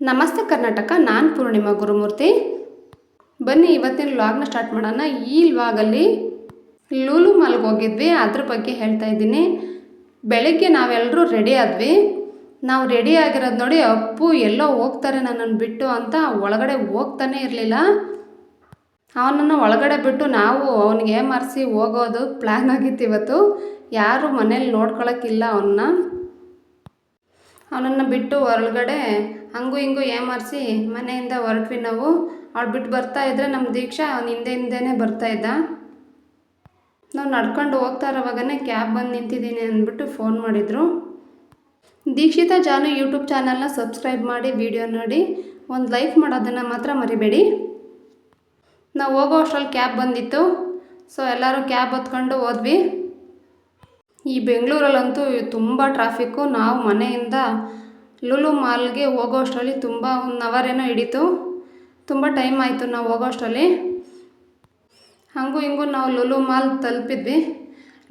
ನಮಸ್ತೆ ಕರ್ನಾಟಕ, ನಾನು ಪೂರ್ಣಿಮಾ ಗುರುಮೂರ್ತಿ. ಬನ್ನಿ ಇವತ್ತಿನ ವ್ಲಾಗ್ನ ಸ್ಟಾರ್ಟ್ ಮಾಡೋಣ. ಈ ವ್ಲಾಗಲ್ಲಿ ಲೂಲು ಮಾಲ್ಗೆ ಹೋಗಿದ್ವಿ, ಅದ್ರ ಬಗ್ಗೆ ಹೇಳ್ತಾ ಇದ್ದೀನಿ. ಬೆಳಗ್ಗೆ ನಾವೆಲ್ಲರೂ ರೆಡಿ ಆದ್ವಿ. ನಾವು ರೆಡಿ ಆಗಿರೋದು ನೋಡಿ ಅಪ್ಪು ಎಲ್ಲೋ ಹೋಗ್ತಾರೆ ನನ್ನನ್ನು ಬಿಟ್ಟು ಅಂತ ಒಳಗಡೆ ಹೋಗ್ತಾನೆ ಇರಲಿಲ್ಲ. ಅವನನ್ನು ಒಳಗಡೆ ಬಿಟ್ಟು ನಾವು ಅವನಿಗೆ ಏಮಾರಿಸಿ ಹೋಗೋದು ಪ್ಲ್ಯಾನ್ ಆಗಿತ್ತು ಇವತ್ತು. ಯಾರು ಮನೇಲಿ ನೋಡ್ಕೊಳಕ್ಕಿಲ್ಲ ಅವನನ್ನು ಬಿಟ್ಟು ಹೊರಗಡೆ ಹಂಗೂ ಹಿಂಗೂ ಏಮಾರಿಸಿ ಮನೆಯಿಂದ ಹೊರಟ್ವಿ ನಾವು. ಅವಳು ಬಿಟ್ಟು ಬರ್ತಾಯಿದ್ರೆ ನಮ್ಮ ದೀಕ್ಷಾ ಅವನ ಹಿಂದೆನೇ ಬರ್ತಾಯಿದ್ದ. ನಾವು ನಡ್ಕೊಂಡು ಹೋಗ್ತಾ ಇರೋವಾಗನೇ ಕ್ಯಾಬ್ ಬಂದು ನಿಂತಿದ್ದೀನಿ ಅಂದ್ಬಿಟ್ಟು ಫೋನ್ ಮಾಡಿದರು. ದೀಕ್ಷಿತಾ ಜಾನು ಯೂಟ್ಯೂಬ್ ಚಾನಲ್ನ ಸಬ್ಸ್ಕ್ರೈಬ್ ಮಾಡಿ, ವಿಡಿಯೋ ನೋಡಿ, ಒಂದು ಲೈಕ್ ಮಾಡೋದನ್ನು ಮಾತ್ರ ಮರಿಬೇಡಿ. ನಾವು ಹೋಗೋ ಅಷ್ಟರಲ್ಲಿ ಕ್ಯಾಬ್ ಬಂದಿತ್ತು. ಸೊ ಎಲ್ಲರೂ ಕ್ಯಾಬ್ ಹೊತ್ಕೊಂಡು ಹೋದ್ವಿ. ಈ ಬೆಂಗಳೂರಲ್ಲಂತೂ ತುಂಬ ಟ್ರಾಫಿಕ್ಕು. ನಾವು ಮನೆಯಿಂದ ಲೂಲು ಮಾಲ್ಗೆ ಹೋಗೋ ಅಷ್ಟರಲ್ಲಿ ತುಂಬ 1 ಅವರ್ ಏನೋ ಹಿಡಿತು. ತುಂಬ ಟೈಮ್ ಆಯಿತು ನಾವು ಹೋಗೋ ಅಷ್ಟರಲ್ಲಿ. ಹಂಗೂ ಹಿಂಗೂ ನಾವು ಲೂಲು ಮಾಲ್ ತಲುಪಿದ್ವಿ.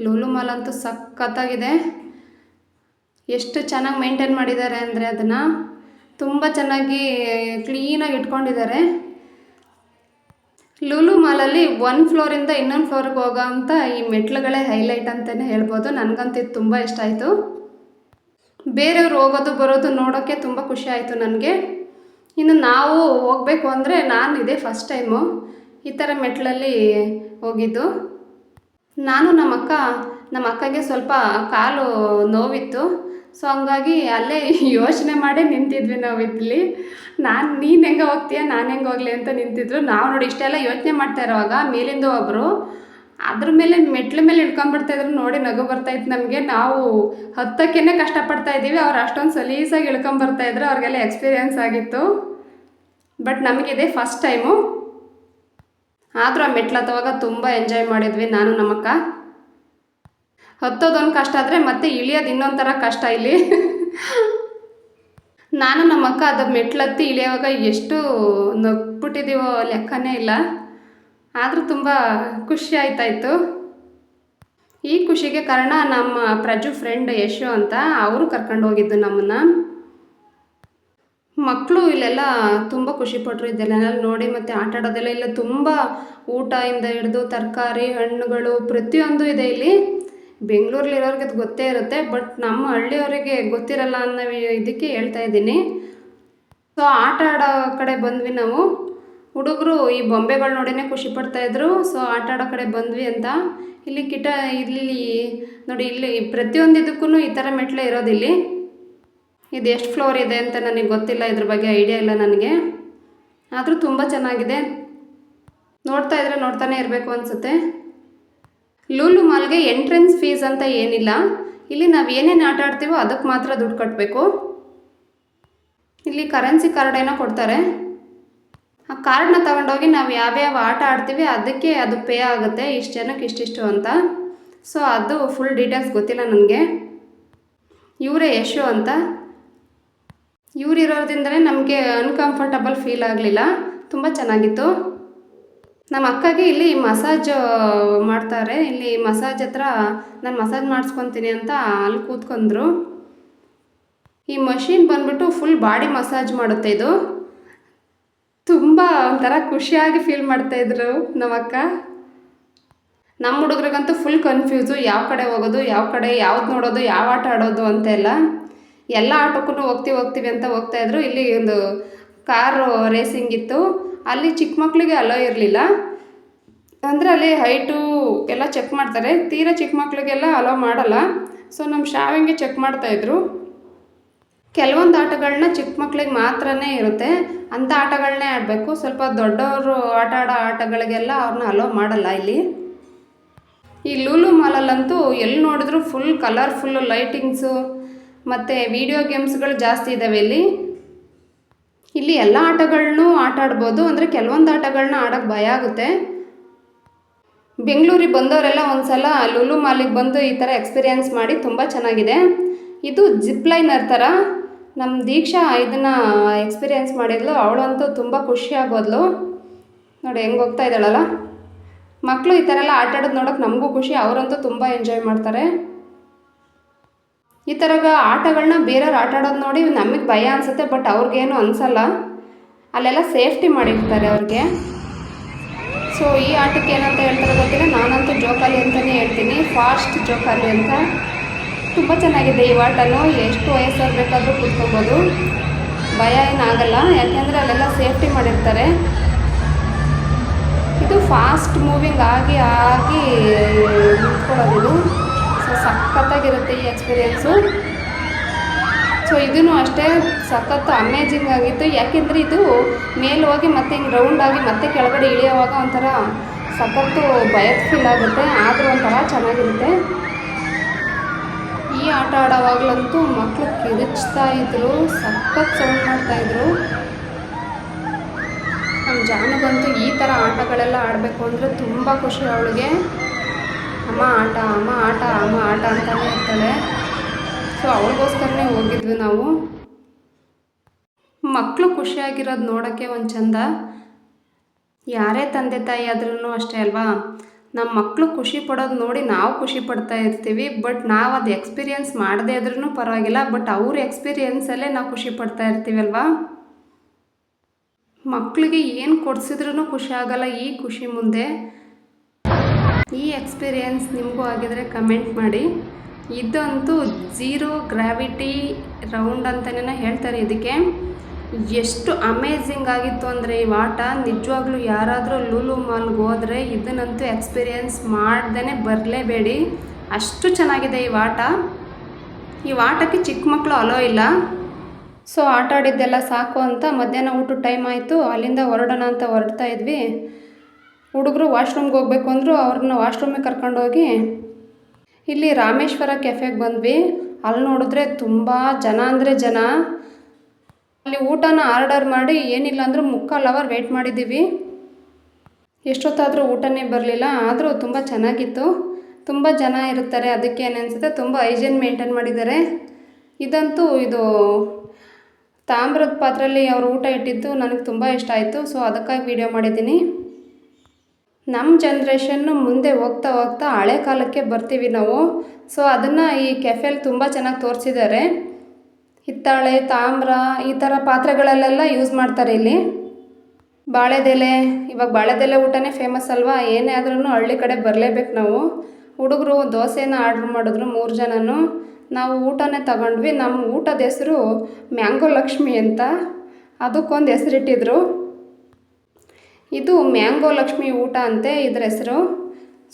ಲೂಲು ಮಾಲ್ ಅಂತೂ ಸಖತ್ತಾಗಿದೆ. ಎಷ್ಟು ಚೆನ್ನಾಗಿ ಮೇಂಟೈನ್ ಮಾಡಿದ್ದಾರೆ ಅಂದರೆ ಅದನ್ನು ತುಂಬ ಚೆನ್ನಾಗಿ ಕ್ಲೀನಾಗಿ ಇಟ್ಕೊಂಡಿದ್ದಾರೆ. ಲೂಲು ಮಾಲಲ್ಲಿ 1 ಫ್ಲೋರಿಂದ ಇನ್ನೊಂದು ಫ್ಲೋರ್ಗೆ ಹೋಗೋ ಅಂಥ ಈ ಮೆಟ್ಲುಗಳೇ ಹೈಲೈಟ್ ಅಂತಲೇ ಹೇಳ್ಬೋದು. ನನಗಂತೂ ಇದು ತುಂಬ ಇಷ್ಟ ಆಯಿತು. ಬೇರೆಯವ್ರು ಹೋಗೋದು ಬರೋದು ನೋಡೋಕ್ಕೆ ತುಂಬ ಖುಷಿ ಆಯಿತು ನನಗೆ. ಇನ್ನು ನಾವು ಹೋಗಬೇಕು ಅಂದರೆ ನಾನು ಇದೇ ಫಸ್ಟ್ ಟೈಮು ಈ ಥರ ಮೆಟ್ಲಲ್ಲಿ ಹೋಗಿದ್ದು. ನಾನು ನಮ್ಮ ಅಕ್ಕಗೆ ಸ್ವಲ್ಪ ಕಾಲು ನೋವಿತ್ತು. ಸೊ ಹಂಗಾಗಿ ಅಲ್ಲೇ ಯೋಚನೆ ಮಾಡಿ ನಿಂತಿದ್ವಿ ನಾವು ಇಲ್ಲಿ. ನೀನು ಹೆಂಗೆ ಹೋಗ್ತೀಯ, ನಾನು ಹೆಂಗೆ ಹೋಗಲಿ ಅಂತ ನಿಂತಿದ್ರು. ನಾವು ನೋಡಿ ಇಷ್ಟೆಲ್ಲ ಯೋಚನೆ ಮಾಡ್ತಾ ಇರೋವಾಗ ಮೇಲಿಂದ ಒಬ್ಬರು ಅದ್ರ ಮೇಲೆ ಮೆಟ್ಲ ಮೇಲೆ ಇಳ್ಕೊಂಬಿಡ್ತಾಯಿದ್ರು. ನೋಡಿ ನಗು ಬರ್ತಾಯಿತ್ತು ನಮಗೆ. ನಾವು ಹತ್ತಕ್ಕೇ ಕಷ್ಟಪಡ್ತಾ ಇದ್ದೀವಿ, ಅವ್ರು ಅಷ್ಟೊಂದು ಸಲೀಸಾಗಿ ಇಳ್ಕೊಂಬರ್ತಾಯಿದ್ರು. ಅವ್ರಿಗೆಲ್ಲ ಎಕ್ಸ್ಪೀರಿಯೆನ್ಸ್ ಆಗಿತ್ತು. ಬಟ್ ನಮಗಿದೆ ಫಸ್ಟ್ ಟೈಮು. ಆದರೂ ಆ ಮೆಟ್ಲು ಹತ್ತುವಾಗ ತುಂಬ ಎಂಜಾಯ್ ಮಾಡಿದ್ವಿ ನಾನು ನಮ್ಮಕ್ಕ. ಹತ್ತೋದೊಂದು ಕಷ್ಟ ಆದರೆ ಮತ್ತೆ ಇಳಿಯೋದು ಇನ್ನೊಂದು ಥರ ಕಷ್ಟ ಇಲ್ಲಿ. ನಾನು ನಮ್ಮಕ್ಕ ಅದು ಮೆಟ್ಲತ್ತಿ ಇಳಿಯೋವಾಗ ಎಷ್ಟು ನಗ್ಬಿಟ್ಟಿದ್ದೀವೋ ಲೆಕ್ಕನೇ ಇಲ್ಲ. ಆದರೂ ತುಂಬ ಖುಷಿ ಆಯ್ತಾಯಿತು. ಈ ಖುಷಿಗೆ ಕಾರಣ ನಮ್ಮ ಪ್ರಜು ಫ್ರೆಂಡ್ ಯಶು ಅಂತ, ಅವರು ಕರ್ಕೊಂಡು ಹೋಗಿದ್ದು ನಮ್ಮನ್ನು. ಮಕ್ಕಳು ಇಲ್ಲೆಲ್ಲ ತುಂಬ ಖುಷಿಪಟ್ಟರು ಇದೆಲ್ಲ ನೋಡಿ. ಮತ್ತು ಆಟ ಆಡೋದೆಲ್ಲ ಇಲ್ಲ. ತುಂಬ ಊಟದಿಂದ ಹಿಡಿದು ತರಕಾರಿ, ಹಣ್ಣುಗಳು ಪ್ರತಿಯೊಂದು ಇದೆ ಇಲ್ಲಿ. ಬೆಂಗಳೂರಲ್ಲಿರೋರಿಗೆ ಅದು ಗೊತ್ತೇ ಇರುತ್ತೆ, ಬಟ್ ನಮ್ಮ ಹಳ್ಳಿಯವರಿಗೆ ಗೊತ್ತಿರಲ್ಲ ಅನ್ನೋ ಇದಕ್ಕೆ ಹೇಳ್ತಾ ಇದ್ದೀನಿ. ಸೊ ಆಟ ಆಡೋ ಕಡೆ ಬಂದ್ವಿ ನಾವು. ಹುಡುಗರು ಈ ಬೊಂಬೆಗಳು ನೋಡಿನೇ ಖುಷಿ ಪಡ್ತಾಯಿದ್ರು. ಸೊ ಆಟ ಆಡೋ ಕಡೆ ಬಂದ್ವಿ ಅಂತ ಇಲ್ಲಿ ಇಲ್ಲಿ ನೋಡಿ, ಇಲ್ಲಿ ಪ್ರತಿಯೊಂದು ಇದಕ್ಕೂ ಈ ಥರ ಮೆಟ್ಲೆ ಇರೋದಿಲ್ಲಿ. ಇದು ಎಷ್ಟು ಫ್ಲೋರ್ ಇದೆ ಅಂತ ನನಗೆ ಗೊತ್ತಿಲ್ಲ, ಇದ್ರ ಬಗ್ಗೆ ಐಡಿಯಾ ಇಲ್ಲ ನನಗೆ. ಆದರೂ ತುಂಬ ಚೆನ್ನಾಗಿದೆ. ನೋಡ್ತಾ ಇದ್ರೆ ನೋಡ್ತಾನೆ ಇರಬೇಕು ಅನಿಸುತ್ತೆ. ಲೂಲು ಮಾಲ್ಗೆ ಎಂಟ್ರೆನ್ಸ್ ಫೀಸ್ ಅಂತ ಏನಿಲ್ಲ. ಇಲ್ಲಿ ನಾವು ಏನೇನು ಆಟ ಆಡ್ತೀವೋ ಅದಕ್ಕೆ ಮಾತ್ರ ದುಡ್ಡು ಕಟ್ಟಬೇಕು. ಇಲ್ಲಿ ಕರೆನ್ಸಿ ಕಾರ್ಡ್ ಏನೋ ಕೊಡ್ತಾರೆ. ಆ ಕಾರ್ಡನ್ನ ತಗೊಂಡೋಗಿ ನಾವು ಯಾವ್ಯಾವ ಆಟ ಆಡ್ತೀವಿ ಅದಕ್ಕೆ ಅದು ಪೇ ಆಗುತ್ತೆ, ಇಷ್ಟು ಜನಕ್ಕೆ ಇಷ್ಟಿಷ್ಟು ಅಂತ. ಸೊ ಅದು ಫುಲ್ ಡೀಟೇಲ್ಸ್ ಗೊತ್ತಿಲ್ಲ ನನಗೆ. ಇವರೇ ಯಶು ಅಂತ. ಇವರಿರೋದ್ರಿಂದಲೇ ನಮಗೆ ಅನ್ಕಂಫರ್ಟಬಲ್ ಫೀಲ್ ಆಗಲಿಲ್ಲ. ತುಂಬ ಚೆನ್ನಾಗಿತ್ತು. ನಮ್ಮ ಅಕ್ಕಗೆ ಇಲ್ಲಿ ಮಸಾಜ್ ಮಾಡ್ತಾರೆ. ಇಲ್ಲಿ ಮಸಾಜ್ ಹತ್ರ ನಾನು ಮಸಾಜ್ ಮಾಡಿಸ್ಕೊತೀನಿ ಅಂತ ಅಲ್ಲಿ ಕೂತ್ಕೊಂಡ್ರು. ಈ ಮಷೀನ್ ಬಂದ್ಬಿಟ್ಟು ಫುಲ್ ಬಾಡಿ ಮಸಾಜ್ ಮಾಡುತ್ತೆ. ಇದು ತುಂಬ ಒಂಥರ ಖುಷಿಯಾಗಿ ಫೀಲ್ ಮಾಡ್ತಾಯಿದ್ರು ನಮ್ಮ ಅಕ್ಕ. ನಮ್ಮ ಹುಡುಗ್ರಿಗಂತೂ ಫುಲ್ ಕನ್ಫ್ಯೂಸು, ಯಾವ ಕಡೆ ಹೋಗೋದು, ಯಾವ ಕಡೆ ಯಾವ್ದು ನೋಡೋದು, ಯಾವ ಆಟ ಆಡೋದು ಅಂತೆಲ್ಲ. ಎಲ್ಲ ಆಟಕ್ಕೂ ಹೋಗ್ತೀವಿ ಅಂತ ಹೋಗ್ತಾಯಿದ್ರು. ಇಲ್ಲಿ ಒಂದು ಕಾರು ರೇಸಿಂಗ್ ಇತ್ತು. ಅಲ್ಲಿ ಚಿಕ್ಕ ಮಕ್ಕಳಿಗೆ ಅಲೋ ಇರಲಿಲ್ಲ. ಅಂದರೆ ಅಲ್ಲಿ ಹೈಟು ಎಲ್ಲ ಚೆಕ್ ಮಾಡ್ತಾರೆ. ತೀರಾ ಚಿಕ್ಕ ಮಕ್ಕಳಿಗೆಲ್ಲ ಅಲೋ ಮಾಡಲ್ಲ. ಸೊ ನಮ್ಮ ಶಾವಿಂಗ್ಗೆ ಚೆಕ್ ಮಾಡ್ತಾಯಿದ್ರು. ಕೆಲವೊಂದು ಆಟಗಳನ್ನ ಚಿಕ್ಕ ಮಕ್ಕಳಿಗೆ ಮಾತ್ರನೇ ಇರುತ್ತೆ, ಅಂಥ ಆಟಗಳನ್ನೇ ಆಡಬೇಕು. ಸ್ವಲ್ಪ ದೊಡ್ಡವರು ಆಟ ಆಡೋ ಆಟಗಳಿಗೆಲ್ಲ ಅವ್ರನ್ನ ಅಲೋ ಮಾಡಲ್ಲ ಇಲ್ಲಿ. ಈ ಲೂಲು ಮಾಲಲ್ಲಂತೂ ಎಲ್ಲಿ ನೋಡಿದ್ರು ಫುಲ್ ಕಲರ್ಫುಲ್ಲು ಲೈಟಿಂಗ್ಸು ಮತ್ತು ವಿಡಿಯೋ ಗೇಮ್ಸ್ಗಳು ಜಾಸ್ತಿ ಇದ್ದಾವೆ ಇಲ್ಲಿ ಎಲ್ಲ ಆಟಗಳನ್ನೂ ಆಟ ಆಡ್ಬೋದು. ಅಂದರೆ ಕೆಲವೊಂದು ಆಟಗಳನ್ನ ಆಡೋಕ್ಕೆ ಭಯ ಆಗುತ್ತೆ. ಬೆಂಗಳೂರಿಗೆ ಬಂದವರೆಲ್ಲ ಒಂದು ಸಲ ಲೂಲು ಮಾಲಿಗೆ ಬಂದು ಈ ಥರ ಎಕ್ಸ್ಪೀರಿಯೆನ್ಸ್ ಮಾಡಿ. ತುಂಬ ಚೆನ್ನಾಗಿದೆ. ಇದು ಜಿಪ್ ಲೈನರ್ ಥರ. ನಮ್ಮ ದೀಕ್ಷಾ ಇದನ್ನು ಎಕ್ಸ್ಪೀರಿಯೆನ್ಸ್ ಮಾಡಿದ್ಲು. ಅವಳಂತೂ ತುಂಬ ಖುಷಿಯಾಗೋದ್ಲು. ನೋಡಿ ಹೆಂಗೆ ಹೋಗ್ತಾ ಇದ್ದಾಳಲ್ಲ. ಮಕ್ಕಳು ಈ ಥರ ಎಲ್ಲ ಆಟ ಆಡೋದು ನೋಡೋಕೆ ನಮಗೂ ಖುಷಿ. ಅವರಂತೂ ತುಂಬ ಎಂಜಾಯ್ ಮಾಡ್ತಾರೆ. ಈ ಥರ ಆಟಗಳನ್ನ ಬೇರೆಯವ್ರು ಆಟ ಆಡೋದು ನೋಡಿ ನಮಗೆ ಭಯ ಅನಿಸುತ್ತೆ, ಬಟ್ ಅವ್ರಿಗೇನು ಅನಿಸಲ್ಲ. ಅಲ್ಲೆಲ್ಲ ಸೇಫ್ಟಿ ಮಾಡಿರ್ತಾರೆ ಅವ್ರಿಗೆ. ಸೊ ಈ ಆಟಕ್ಕೆ ಏನಂತ ಹೇಳ್ತಾರೆ ಗೊತ್ತಿಲ್ಲ, ನಾನಂತೂ ಜೋಕಾಲಿ ಅಂತಲೇ ಹೇಳ್ತೀನಿ, ಫಾಸ್ಟ್ ಜೋಕಾಲಿ ಅಂತ. ತುಂಬ ಚೆನ್ನಾಗಿದೆ ಈ ಆಟನೂ. ಎಷ್ಟು ವಯಸ್ಸಾಗಿ ಬೇಕಾದರೂ ಕೂತ್ಕೊಬೋದು, ಭಯ ಏನಾಗಲ್ಲ, ಯಾಕೆಂದರೆ ಅಲ್ಲೆಲ್ಲ ಸೇಫ್ಟಿ ಮಾಡಿರ್ತಾರೆ. ಇದು ಫಾಸ್ಟ್ ಮೂವಿಂಗ್ ಆಗಿ ನಿಂತ್ಕೊಳ್ಳೋದು. ಸೊ ಸಖತ್ತಾಗಿರುತ್ತೆ ಈ ಎಕ್ಸ್ಪೀರಿಯೆನ್ಸು. ಸೊ ಇದೂ ಅಷ್ಟೇ ಸಖತ್ತು ಅಮೇಜಿಂಗ್ ಆಗಿತ್ತು, ಯಾಕೆಂದರೆ ಇದು ಮೇಲೆ ಹೋಗಿ ಮತ್ತೆ ಹಿಂಗೆ ರೌಂಡ್ ಆಗಿ ಮತ್ತೆ ಕೆಳಗಡೆ ಇಳಿಯೋವಾಗ ಒಂಥರ ಸಖತ್ತು ಭಯದ ಫೀಲ್ ಆಗುತ್ತೆ, ಆದರೂ ಒಂಥರ ಚೆನ್ನಾಗಿರುತ್ತೆ. ಈ ಆಟ ಆಡೋವಾಗಲಂತೂ ಮಕ್ಕಳು ಕಿರುಚ್ತಾ ಇದ್ರು, ಸಖತ್ ಸೌಂಡ್ ಮಾಡ್ತಾಯಿದ್ರು. ನಮ್ಮ ಜಾನಗಂತೂ ಈ ಥರ ಆಟಗಳೆಲ್ಲ ಆಡಬೇಕು ಅಂದರೆ ತುಂಬ ಖುಷಿ. ಅವಳಿಗೆ ಅಮ್ಮ ಆಟ ಅಮ್ಮ ಆಟ ಅಮ್ಮ ಆಟ ಅಂತಲೇ ಇರ್ತಾಳೆ. ಸೊ ಅವಳಿಗೋಸ್ಕರನೇ ಹೋಗಿದ್ವಿ ನಾವು. ಮಕ್ಕಳು ಖುಷಿಯಾಗಿರೋದು ನೋಡೋಕ್ಕೆ ಒಂದು ಚಂದ. ಯಾರೇ ತಂದೆ ತಾಯಿ ಆದ್ರೂ ಅಷ್ಟೇ ಅಲ್ವಾ, ನಮ್ಮ ಮಕ್ಕಳು ಖುಷಿ ಪಡೋದು ನೋಡಿ ನಾವು ಖುಷಿ ಪಡ್ತಾ ಇರ್ತೀವಿ. ಬಟ್ ನಾವು ಅದು ಎಕ್ಸ್ಪೀರಿಯೆನ್ಸ್ ಮಾಡದೇ ಇದ್ರೂ ಪರವಾಗಿಲ್ಲ, ಬಟ್ ಅವ್ರ ಎಕ್ಸ್ಪೀರಿಯೆನ್ಸಲ್ಲೇ ನಾವು ಖುಷಿ ಪಡ್ತಾ ಇರ್ತೀವಲ್ವಾ. ಮಕ್ಕಳಿಗೆ ಏನು ಕೊಡಿಸಿದ್ರೂ ಖುಷಿ ಆಗಲ್ಲ ಈ ಖುಷಿ ಮುಂದೆ. ಈ ಎಕ್ಸ್ಪೀರಿಯೆನ್ಸ್ ನಿಮಗೂ ಆಗಿದರೆ ಕಮೆಂಟ್ ಮಾಡಿ. ಇದಂತೂ ಝೀರೋ ಗ್ರಾವಿಟಿ ರೌಂಡ್ ಅಂತಲೇ ಹೇಳ್ತಾರೆ ಇದಕ್ಕೆ. ಎಷ್ಟು ಅಮೇಝಿಂಗ್ ಆಗಿತ್ತು ಅಂದರೆ ಈ ಆಟ, ನಿಜವಾಗ್ಲೂ ಯಾರಾದರೂ ಲೂಲು ಮಾಲ್ಗೆ ಹೋದರೆ ಇದನ್ನಂತೂ ಎಕ್ಸ್ಪೀರಿಯೆನ್ಸ್ ಮಾಡ್ದೇ ಬರಲೇಬೇಡಿ, ಅಷ್ಟು ಚೆನ್ನಾಗಿದೆ ಈ ಆಟ. ಈ ಆಟಕ್ಕೆ ಚಿಕ್ಕ ಮಕ್ಕಳು ಅಲೋ ಇಲ್ಲ. ಸೊ ಆಟ ಆಡಿದ್ದೆಲ್ಲ ಸಾಕು ಅಂತ ಮಧ್ಯಾಹ್ನ ಊಟದ ಟೈಮ್ ಆಯಿತು, ಅಲ್ಲಿಂದ ಹೊರಡೋಣ ಅಂತ ಹೊರಡ್ತಾ ಇದ್ವಿ. ಹುಡುಗರು ವಾಶ್ರೂಮ್ಗೆ ಹೋಗ್ಬೇಕು ಅಂದರು, ಅವ್ರನ್ನ ವಾಶ್ರೂಮಿಗೆ ಕರ್ಕೊಂಡೋಗಿ ಇಲ್ಲಿ ರಾಮೇಶ್ವರ ಕೆಫೆಗೆ ಬಂದ್ವಿ. ಅಲ್ಲಿ ನೋಡಿದ್ರೆ ತುಂಬ ಜನ ಅಂದರೆ ಜನ. ಅಲ್ಲಿ ಊಟನ ಆರ್ಡರ್ ಮಾಡಿ ಏನಿಲ್ಲ ಅಂದರೂ 3/4 ಅವರ್ ವೆಯ್ಟ್ ಮಾಡಿದ್ದೀವಿ. ಎಷ್ಟೊತ್ತಾದರೂ ಊಟನೇ ಬರಲಿಲ್ಲ, ಆದರೂ ತುಂಬ ಚೆನ್ನಾಗಿತ್ತು. ತುಂಬ ಜನ ಇರ್ತಾರೆ, ಅದಕ್ಕೆ ಏನು ಅನಿಸುತ್ತೆ, ತುಂಬ ಹೈಜೀನ್ ಮೇಂಟೈನ್ ಮಾಡಿದ್ದಾರೆ. ಇದು ತಾಮ್ರದ ಪಾತ್ರೆಯಲ್ಲಿ ಅವರು ಊಟ ಇಟ್ಟಿದ್ದು ನನಗೆ ತುಂಬ ಇಷ್ಟ ಆಯಿತು. ಸೊ ಅದಕ್ಕಾಗಿ ವಿಡಿಯೋ ಮಾಡಿದ್ದೀನಿ. ನಮ್ಮ ಜನ್ರೇಷನ್ನು ಮುಂದೆ ಹೋಗ್ತಾ ಹೋಗ್ತಾ ಹಳೆ ಕಾಲಕ್ಕೆ ಬರ್ತೀವಿ ನಾವು. ಸೊ ಅದನ್ನು ಈ ಕೆಫೆಯಲ್ಲಿ ತುಂಬ ಚೆನ್ನಾಗಿ ತೋರಿಸಿದ್ದಾರೆ. ಹಿತ್ತಾಳೆ, ತಾಮ್ರ ಈ ಥರ ಪಾತ್ರೆಗಳಲ್ಲೆಲ್ಲ ಯೂಸ್ ಮಾಡ್ತಾರೆ ಇಲ್ಲಿ. ಬಾಳೆದೆಲೆ, ಇವಾಗ ಬಾಳೆದೆಲೆ ಊಟನೇ ಫೇಮಸ್ ಅಲ್ವಾ, ಏನೇ ಆದ್ರೂ ಹಳ್ಳಿ ಕಡೆ ಬರಲೇಬೇಕು ನಾವು. ಹುಡುಗರು ದೋಸೆನ ಆರ್ಡ್ರ್ ಮಾಡಿದ್ರು 3 ಜನನೂ. ನಾವು ಊಟನೇ ತಗೊಂಡ್ವಿ. ನಮ್ಮ ಊಟದ ಹೆಸರು ಮ್ಯಾಂಗೋ ಲಕ್ಷ್ಮಿ ಅಂತ, ಅದಕ್ಕೊಂದು ಹೆಸರಿಟ್ಟಿದ್ರು. ಇದು ಮ್ಯಾಂಗೋ ಲಕ್ಷ್ಮಿ ಊಟ ಅಂತೆ ಇದ್ರ ಹೆಸರು.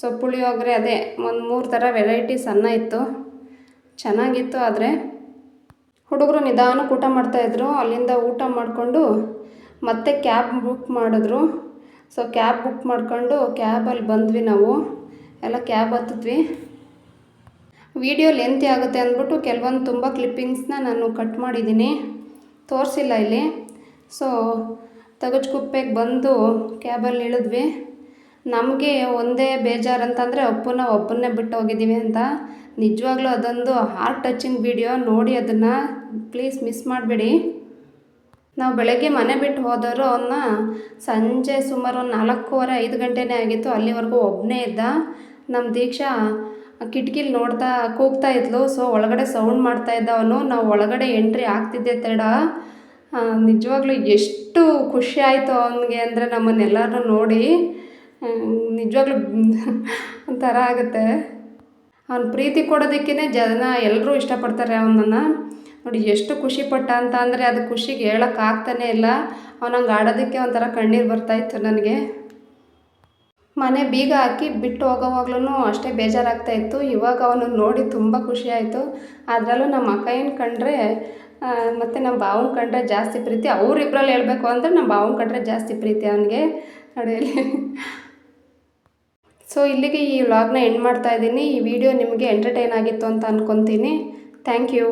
ಸೊ ಪುಳಿಯೋಗರೆ, ಅದೇ ಒಂದು 3 ಥರ ವೆರೈಟೀಸ್ ಅನ್ನ ಇತ್ತು, ಚೆನ್ನಾಗಿತ್ತು. ಆದರೆ ಹುಡುಗರು ನಿಧಾನಕ್ಕೆ ಊಟ ಮಾಡ್ತಾಯಿದ್ರು. ಅಲ್ಲಿಂದ ಊಟ ಮಾಡಿಕೊಂಡು ಮತ್ತೆ ಕ್ಯಾಬ್ ಬುಕ್ ಮಾಡಿದ್ರು. ಸೊ ಕ್ಯಾಬ್ ಬುಕ್ ಮಾಡ್ಕೊಂಡು ಕ್ಯಾಬಲ್ಲಿ ಬಂದ್ವಿ ನಾವು ಎಲ್ಲ. ಕ್ಯಾಬ್ ಹತ್ತಿದ್ವಿ. ವಿಡಿಯೋ ಲೆಂತಿ ಆಗುತ್ತೆ ಅಂದ್ಬಿಟ್ಟು ಕೆಲವೊಂದು ತುಂಬ ಕ್ಲಿಪ್ಪಿಂಗ್ಸ್ನ ನಾನು ಕಟ್ ಮಾಡಿದ್ದೀನಿ, ತೋರಿಸಿಲ್ಲ ಇಲ್ಲಿ. ಸೊ ತಗಜ್ಕುಪ್ಪೆಗೆ ಬಂದು ಕ್ಯಾಬಲ್ಲಿ ಇಳಿದ್ವಿ. ನಮಗೆ ಒಂದೇ ಬೇಜಾರು ಅಂತಂದರೆ ಒಬ್ಬನ್ನೇ ಬಿಟ್ಟು ಹೋಗಿದ್ದೀವಿ ಅಂತ. ನಿಜವಾಗ್ಲೂ ಅದೊಂದು ಹಾರ್ಟ್ ಟಚಿಂಗ್ ವಿಡಿಯೋ, ನೋಡಿ ಅದನ್ನು ಪ್ಲೀಸ್ ಮಿಸ್ ಮಾಡಬೇಡಿ. ನಾವು ಬೆಳಗ್ಗೆ ಮನೆ ಬಿಟ್ಟು ಹೋದವರು ಅವನ್ನ ಸಂಜೆ ಸುಮಾರು 4:15 ಗಂಟೆನೇ ಆಗಿತ್ತು. ಅಲ್ಲಿವರೆಗೂ ಒಬ್ಬನೇ ಇದ್ದ. ನಮ್ಮ ದೀಕ್ಷಾ ಕಿಟಕಿಲಿ ನೋಡ್ತಾ ಕೂಗ್ತಾ ಇದ್ಲು. ಸೊ ಒಳಗಡೆ ಸೌಂಡ್ ಮಾಡ್ತಾಯಿದ್ದ ಅವನು. ನಾವು ಒಳಗಡೆ ಎಂಟ್ರಿ ಆಗ್ತಿದ್ದೆ ತಡ. ನಿಜವಾಗ್ಲೂ ಎಷ್ಟು ಖುಷಿ ಆಯಿತು ಅವನಿಗೆ ಅಂದರೆ ನಮ್ಮನ್ನೆಲ್ಲರೂ ನೋಡಿ. ನಿಜವಾಗ್ಲೂ ಒಂಥರ ಆಗುತ್ತೆ. ಅವ್ನು ಪ್ರೀತಿ ಕೊಡೋದಕ್ಕೇ ಜನ ಎಲ್ಲರೂ ಇಷ್ಟಪಡ್ತಾರೆ ಅವನನ್ನು. ನೋಡಿ ಎಷ್ಟು ಖುಷಿಪಟ್ಟ ಅಂತ ಅಂದರೆ ಅದು ಖುಷಿಗೆ ಹೇಳೋಕ್ಕಾಗ್ತಾನೇ ಇಲ್ಲ. ಅವನಂಗೆ ಆಡೋದಕ್ಕೆ ಒಂಥರ ಕಣ್ಣೀರು ಬರ್ತಾಯಿತ್ತು ನನಗೆ. ಮನೆ ಬೀಗ ಹಾಕಿ ಬಿಟ್ಟು ಹೋಗೋವಾಗ್ಲೂ ಅಷ್ಟೇ ಬೇಜಾರಾಗ್ತಾಯಿತ್ತು. ಇವಾಗ ಅವನನ್ನು ನೋಡಿ ತುಂಬ ಖುಷಿ ಆಯಿತು. ಅದರಲ್ಲೂ ನಮ್ಮ ಅಕ್ಕಯ್ಯನ ಕಂಡ್ರೆ ಮತ್ತು ನಮ್ಮ ಭಾವನ ಕಂಡ್ರೆ ಜಾಸ್ತಿ ಪ್ರೀತಿ. ಅವರಿಬ್ಬರಲ್ಲಿ ಹೇಳಬೇಕು ಅಂದರೆ ನಮ್ಮ ಭಾವನ ಕಂಡ್ರೆ ಜಾಸ್ತಿ ಪ್ರೀತಿ ಅವನಿಗೆ ಕಡೆಯಲ್ಲಿ. ಸೊ ಇಲ್ಲಿಗೆ ಈ ವ್ಲಾಗ್ನ ಎಂಡ್ ಮಾಡ್ತಾಯಿದ್ದೀನಿ. ಈ ವಿಡಿಯೋ ನಿಮಗೆ ಎಂಟರ್ಟೈನ್ ಆಗಿತ್ತು ಅಂತ ಅಂದ್ಕೊತೀನಿ. Thank you.